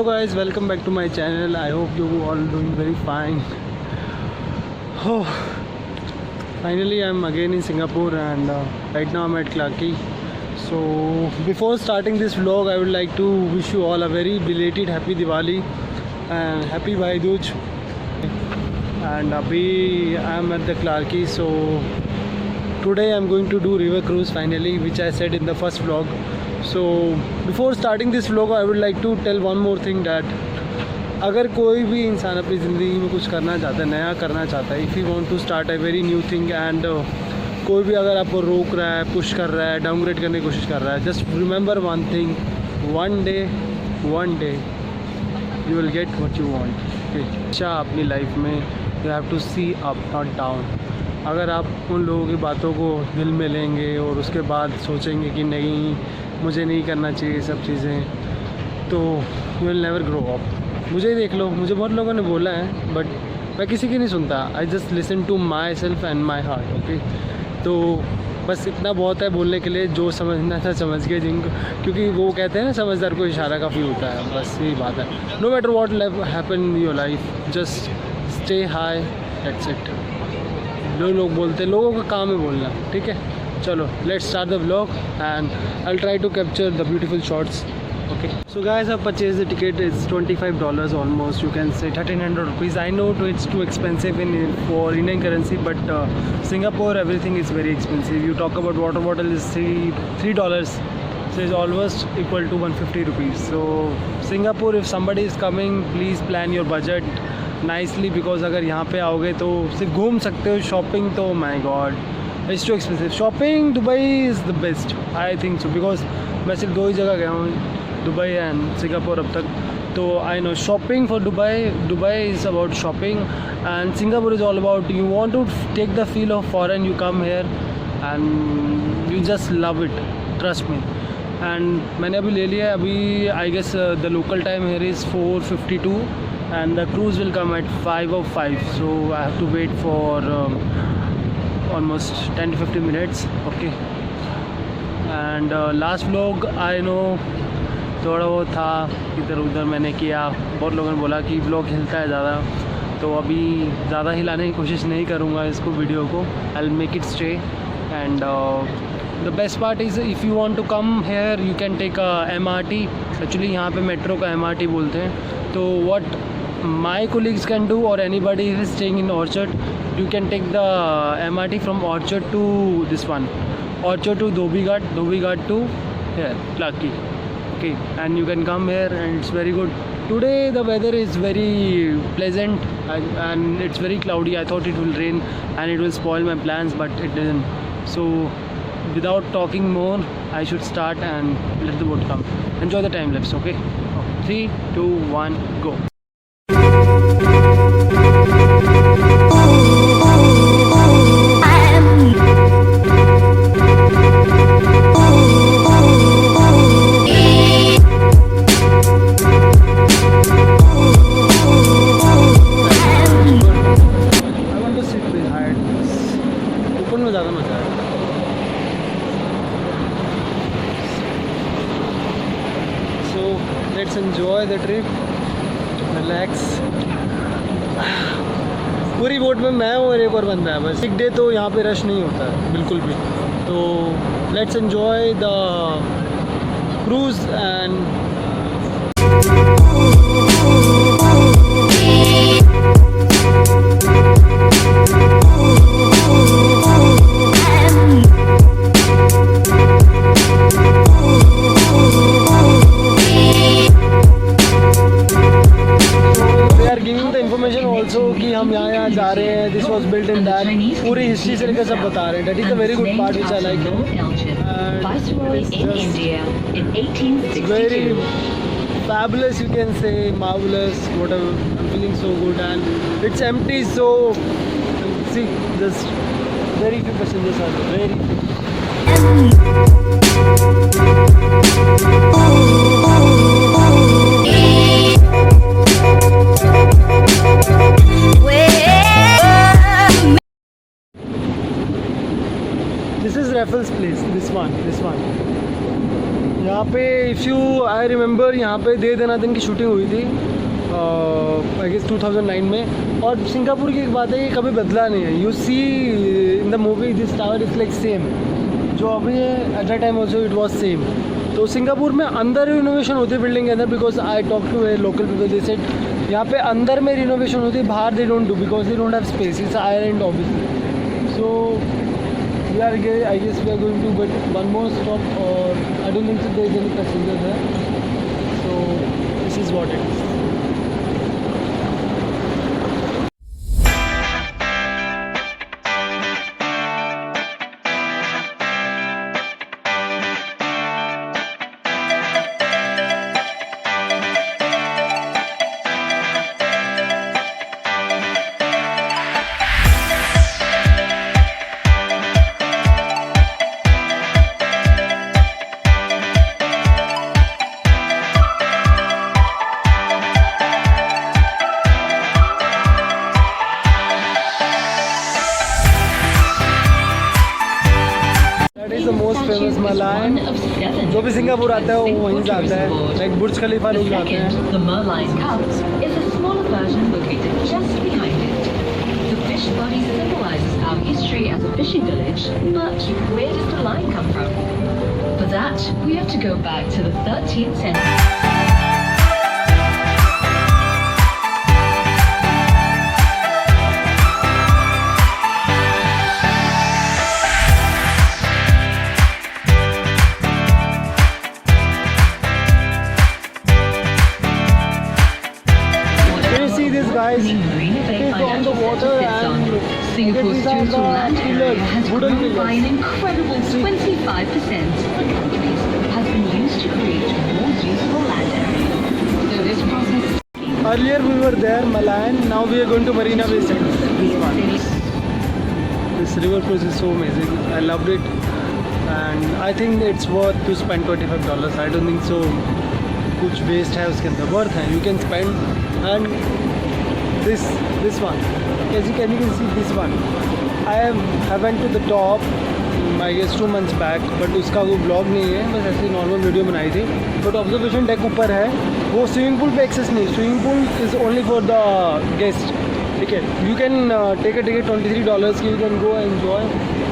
Hello guys, welcome back to my channel. I hope you all doing very fine. Oh, finally I'm again in Singapore and right now I'm at Clarke Quay. So before starting this vlog, I would like to wish you all a very belated happy Diwali and happy Bhai Dooj. And abhi I'm at the Clarke Quay, so today I'm going to do river cruise finally, which I said in the first vlog. So before starting this vlog, I would like to tell one more thing that अगर कोई भी इंसान अपनी ज़िंदगी में कुछ करना चाहता है, नया करना चाहता है, if you want to start a very new thing and कोई भी अगर आपको रोक रहा है, पुश कर रहा है, डाउनग्रेड करने की कोशिश कर रहा है, just remember one thing, one day you will get what you want. अच्छा अपनी लाइफ में you have to see up not down. अगर आप उन लोगों की बातों को दिल में लेंगे और उसके बाद सोचेंगे कि नहीं मुझे नहीं करना चाहिए सब चीज़ें, तो you will never grow up. मुझे ही देख लो, मुझे बहुत लोगों ने बोला है बट मैं किसी की नहीं सुनता. I just listen to myself and my heart. Okay, तो बस इतना बहुत है बोलने के लिए. जो समझना था समझ गए जिनको, क्योंकि वो कहते हैं ना समझदार को इशारा काफ़ी होता है. बस यही बात है. No matter what happen in your life, just stay high, that's it. जो लोग बोलते हैं, लोगों का काम है बोलना. ठीक है, चलो let's start the vlog and I try to capture the beautiful shots. Okay, so guys, I've purchased the ticket. It's $25 almost, you can say 1300 rupees. I know it's too expensive for Indian currency, but Singapore everything is very expensive. You talk about water bottle is $3, so it's almost equal to 150 rupees. So Singapore, if somebody is coming, please plan your budget nicely, because अगर यहाँ पे आओगे तो सिर्फ घूम सकते हो. Shopping तो my god, it's too expensive. Shopping Dubai is the best, I think so, because मैं सिर्फ दो ही जगह गया हूँ, दुबई एंड सिंगापुर अब तक. तो I know shopping for Dubai is about shopping and Singapore is all about you want to take the feel of foreign. You come here and you just love it, trust me. And मैंने अभी ले लिया है. अभी I guess the local time here is 4:52 and the cruise will come at 5:05. So I have to wait for almost 10 to 15 minutes. Okay, and last vlog I know थोड़ा वो था इधर उधर मैंने किया. बहुत लोगों ने बोला कि व्लॉग हिलता है ज़्यादा, तो अभी ज़्यादा हिलाने की कोशिश नहीं करूँगा इसको, वीडियो को. I will make it stay. And the best part is if you want to come here you can take MRT. Actually यहाँ पे मेट्रो का MRT बोलते हैं. तो what my colleagues can do, or anybody who is staying in Orchard, you can take the MRT from Orchard to this one, Orchard to Dhobi Ghat to here Clarke Quay. Okay, and you can come here and it's very good. Today the weather is very pleasant and it's very cloudy. I thought it will rain and it will spoil my plans, but it didn't. So without talking more, I should start and let the boat come. Enjoy the time lapse. Okay, 3 2 1 go. Let's enjoy the trip, relax. पूरी boat में मैं हूँ और एक और बंदा है बस. एक डे तो यहाँ पे रश नहीं होता है बिल्कुल भी. तो let's enjoy the cruise and कि हम यहाँ जा रहे हैं. This was built in that, पूरी हिस्ट्री से लेकर सब बता रहे हैं. That is a very good part which I like. Very fabulous, you can say, marvelous, whatever. I'm feeling so good and it's empty, so see, just very few passengers are there, very few. This is Raffles Place, this one. यहाँ पे if you I remember यहाँ पे दे दनादन की shooting हुई थी I guess 2009 में। और Singapore की एक बात है, ये कभी बदला नहीं है। You see in the movie this tower is like same, जो अभी है at the time also it was same. तो सिंगापुर में अंदर रिनोवेशन होती है बिल्डिंग के अंदर, because I talk to a local people, they said यहाँ पे अंदर में रिनोवेशन होती है, बाहर they don't do because they don't have space, it's island obviously. So we are I guess we are going to but one more stop, और I don't think so there is any passenger है। So this is what it is. Most famous Malayan, जो भी Singapore आता है वो वहीं से आता है, लाइक बुर्ज खलीफा लोग जाते हैं। The Merlion Cult is a smaller version located just behind it. The fish body symbolizes our history as a fishing village, but where does the line come from? For that, we have to go back to the 13th century. Guys, it's on the water and Singapore's total land area has grown by an incredible 25%. Has been used to create more usable land area. So this process. Earlier we were there, Malayan. Now we are going to Marina Bay Sands. This one. This river cruise is so amazing. I loved it, and I think it's worth to spend $25. I don't think so. कुछ waste है उसके अंदर, worth है, you can spend. And this one, as you can see this one, I went to the top I guess 2 months back, but उसका वो blog नहीं है, बस ऐसे नॉर्मल वीडियो बनाई थी। बट ऑब्जर्वेशन डेक ऊपर है, वो स्विमिंग पूल पे एक्सेस नहीं, swimming pool is only for the guest, ठीक है। You can take a ticket $23 की, you can go enjoy,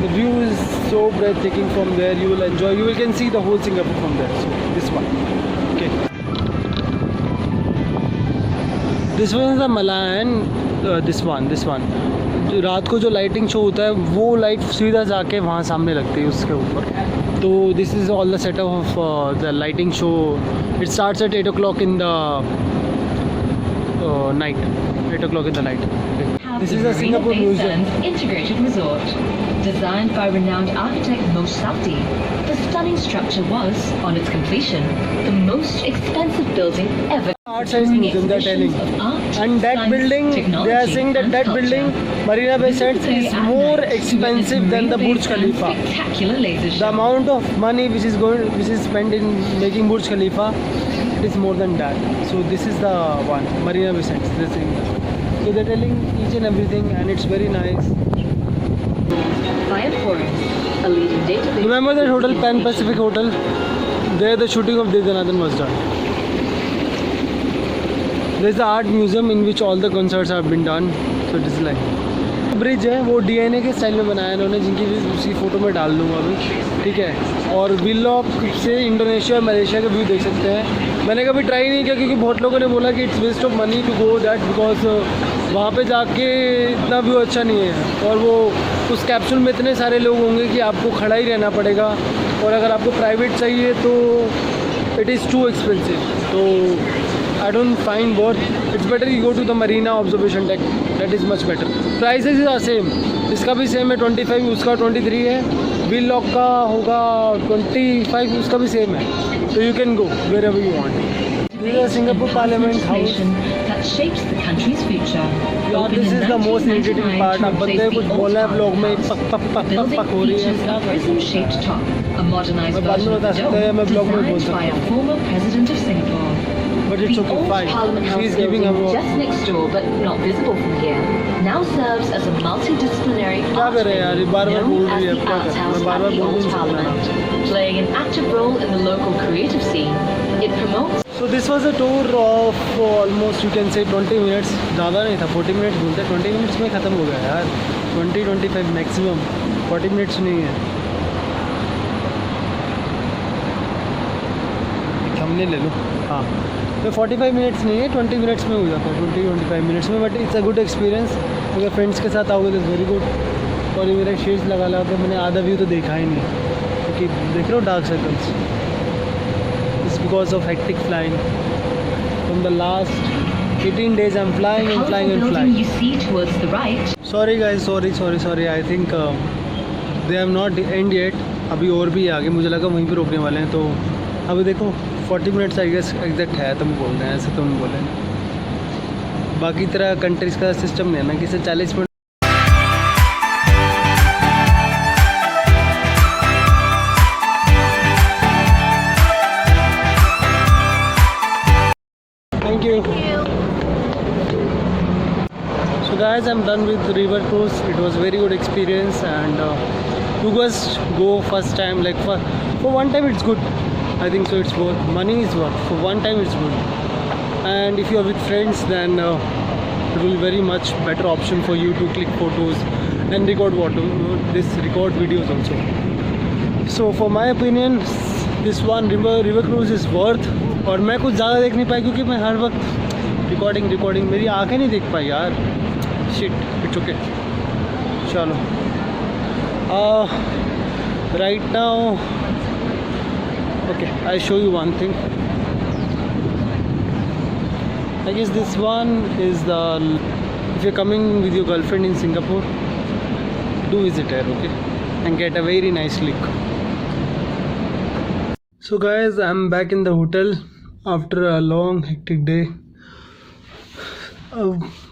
the view is so breathtaking from there, you will enjoy, you can see the whole Singapore from there. So this one, okay, this one is the Malayan, this one रात को जो lighting show होता है वो light सीधा जाके वहाँ सामने लगती है उसके ऊपर। तो this is all the setup of the lighting show. It starts at 8 o'clock in the night, 8 o'clock in the night. This is a Singapore museum. Integrated resort, designed by renowned architect Mo Safdie. The stunning structure was, on its completion, the most expensive building ever. Art science museum, they are telling, and that building, they are saying that building, Marina Bay Sands, is more expensive than the Burj Khalifa. Spectacular laser show. The amount of money which is spent in making Burj Khalifa, it is more than that. So this is the one, Marina Bay Sands. They're saying that. So they're telling each and everything, and it's very nice. Fire Forest, a leading database. Remember that hotel, Pan Pacific Hotel? There the shooting of Dedanathan was done. There's the art museum in which all the concerts have been done. So it is like bridge है, वो DNA के style में बनाया इन्होंने, जिनकी भी उसी photo में डाल दूँगा अभी, ठीक है। और विलॉक से इंडोनेशिया और मलेशिया का व्यू देख सकते हैं। मैंने कभी ट्राई नहीं किया क्योंकि बहुत लोगों ने बोला कि it's waste of money to go that, because वहाँ पे जाके इतना व्यू अच्छा नहीं है, और वो उस कैप्सूल में इतने सारे लोग होंगे कि आपको खड़ा ही रहना पड़ेगा, और अगर आपको प्राइवेट चाहिए तो इट इज़ टू एक्सपेंसिव। तो I don't find worth. It's better you go to the Marina observation deck. That is much better. Prices are same. इसका भी सेम है 25, उसका 23 है। व्हील लॉक का होगा 25, उसका भी सेम है। So you can go wherever you want. This is a Singapore Parliament House. That shapes the country's future. Yeah, this is the most irritating part. अब बंदे कुछ बोलना है ब्लॉग में, पक पक पक पक पक हो रही है। A prism-shaped top, a modernized मैं बाद में version of बता the सकता है, मैं ब्लॉग में बोल dome, designed by सकता a former president of Singapore. But it's The okay, old fine. Parliament House She's giving building a just next door, but not visible from here, now serves as a multidisciplinary क्या art कर रहे हैं यार, ये venue बार-बार बोल known रही as है, the क्या Arts कर रहे हैं? House मैं at बार-बार the बोल Old नहीं सकता ना। Parliament. Playing an active role in the local creative scene, it promotes So this was a tour of almost you can say 20 minutes. ज़्यादा नहीं था, 40 मिनट्स बोलते हैं, 20 मिनट्स में ख़त्म हो गया यार. 20-25 मैक्सिमम, 40 मिनट्स नहीं है. हमने ले लो. हाँ, तो 45 मिनट्स नहीं है, 20 मिनट्स में हो जाता है, 20-25 मिनट्स में. But it's a good experience. अगर फ्रेंड्स के साथ आओगे तो वेरी गुड. और ये मेरा शेड्स लगा तो मैंने आधा व्यू तो देखा ही नहीं, क्योंकि देख रहे हो dark circles. It's because of hectic flying. From the last 18 days I'm flying and flying and building flying. you see towards the right. Sorry guys, sorry. I think they have not end yet. अभी और भी आगे, मुझे लगा वहीं पे रोकने वाले हैं. तो अभी देखो 40 मिनट्स आई गेस एग्जैक्ट है, तुम बोल रहे हैं ऐसे, तुम बोले. बाकी तरह कंट्रीज़ का सिस्टम नहीं है ना कि से 40 minute. Thank you. So guys, I'm done with river cruise. It was very good experience, and you guys go first time, like for one time it's good. I think so. It's worth money is worth. For one time it's good, and if you are with friends, then it will be very much better option for you to click photos and record videos also. So for my opinion, this one river cruise is worth. और मैं कुछ ज़्यादा देख नहीं पाया क्योंकि मैं हर वक्त रिकॉर्डिंग मेरी आंखें नहीं देख पाई यार. Shit, it's okay. चलो, right now okay, I show you one thing. I guess this one is the, if you coming with your girlfriend in Singapore, do visit here, okay, and get a very nice look. So guys, I'm back in the hotel after a long hectic day.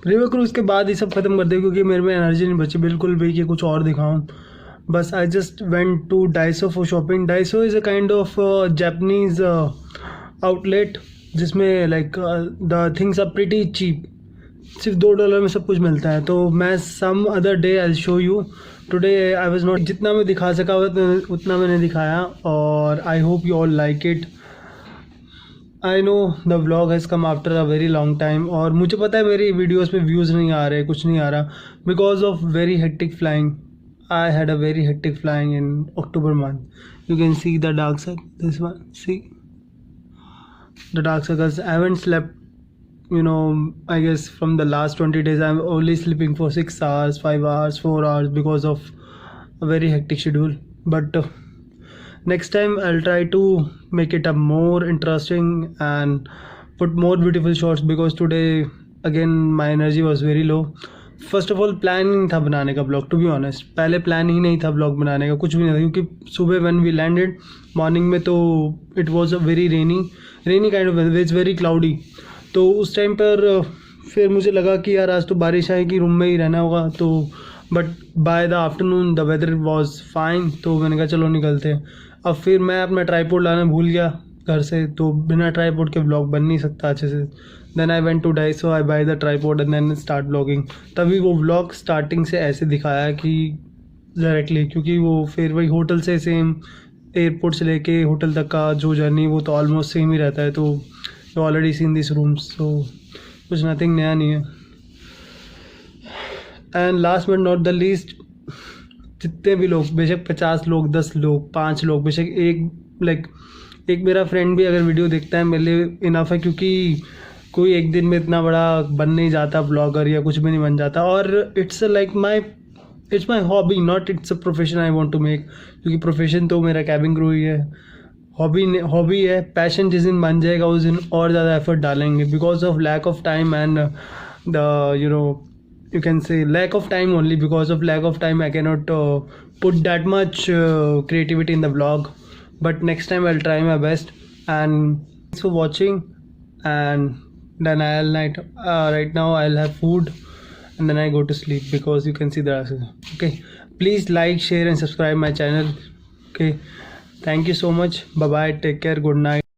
River cruise के बाद ही सब ख़त्म कर दिया क्योंकि मेरे में energy नहीं बची बिल्कुल भी कि कुछ और दिखाऊं. बस I just went to Daiso for shopping. Daiso is a kind of Japanese outlet जिसमें like the things are pretty cheap. सिर्फ $2 में सब कुछ मिलता है. तो मैं some other day I show you. Today I was not, जितना मैं दिखा सका उतना मैंने दिखाया, और I hope you all like it. I know the vlog has come after a very long time, और मुझे पता है मेरी वीडियोस पे व्यूज़ नहीं आ रहे, कुछ नहीं आ रहा, because of very hectic flying. I had a very hectic flying in October month. You can see the dark circle, this one, see the dark circles. I haven't slept, you know, I guess from the last 20 days I'm only sleeping for 6 hours, 5 hours, 4 hours because of a very hectic schedule. But next time I'll try to make it a more interesting and put more beautiful shots, because today again my energy was very low. First of all plan नहीं था बनाने का blog, to be honest. पहले plan ही नहीं था blog बनाने का, कुछ भी नहीं था, क्योंकि सुबह व्हेन वी लैंडेड मॉर्निंग में तो it was a very rainy kind of weather, it's very cloudy. तो उस टाइम पर फिर मुझे लगा कि यार आज तो बारिश आएगी, रूम में ही रहना होगा. तो but by the afternoon the weather was fine, तो मैंने कहा चलो निकलते हैं. अब फिर मैं अपना ट्राईपोड लाना भूल गया घर से, तो बिना ट्राईपोड के ब्लॉग बन नहीं सकता अच्छे से. Then I went to Daiso, I buy the tripod and then start blogging. तभी वो ब्लॉग स्टार्टिंग से ऐसे दिखाया कि डायरेक्टली, क्योंकि वो फिर वही होटल से सेम एयरपोर्ट से लेके होटल तक का जो जर्नी वो तो ऑलमोस्ट सेम ही रहता है. तो you already seen this rooms, so कुछ नथिंग नया नहीं है. And last but not the least, जितने भी लोग, बेशक 50 लोग, 10 लोग, 5 लोग, बेशक एक मेरा फ्रेंड भी अगर वीडियो देखता है मेरे लिए इनफ है, क्योंकि कोई एक दिन में इतना बड़ा बन नहीं जाता ब्लॉगर, या कुछ भी नहीं बन जाता. और it's like it's my hobby, not it's a profession I want to make. क्योंकि प्रोफेशन तो मेरा कैबिन क्रू ही है, हॉबी है. पैशन जिस दिन बन जाएगा उस दिन और ज़्यादा एफर्ट डालेंगे, because of lack of time and the you can say lack of time. Only because of lack of time I cannot put that much creativity in the vlog, but next time I'll try my best. And thanks for watching, and then right now I'll have food and then I go to sleep, because you can see the okay. Please like, share and subscribe my channel. Okay, thank you so much. Bye bye, take care, good night.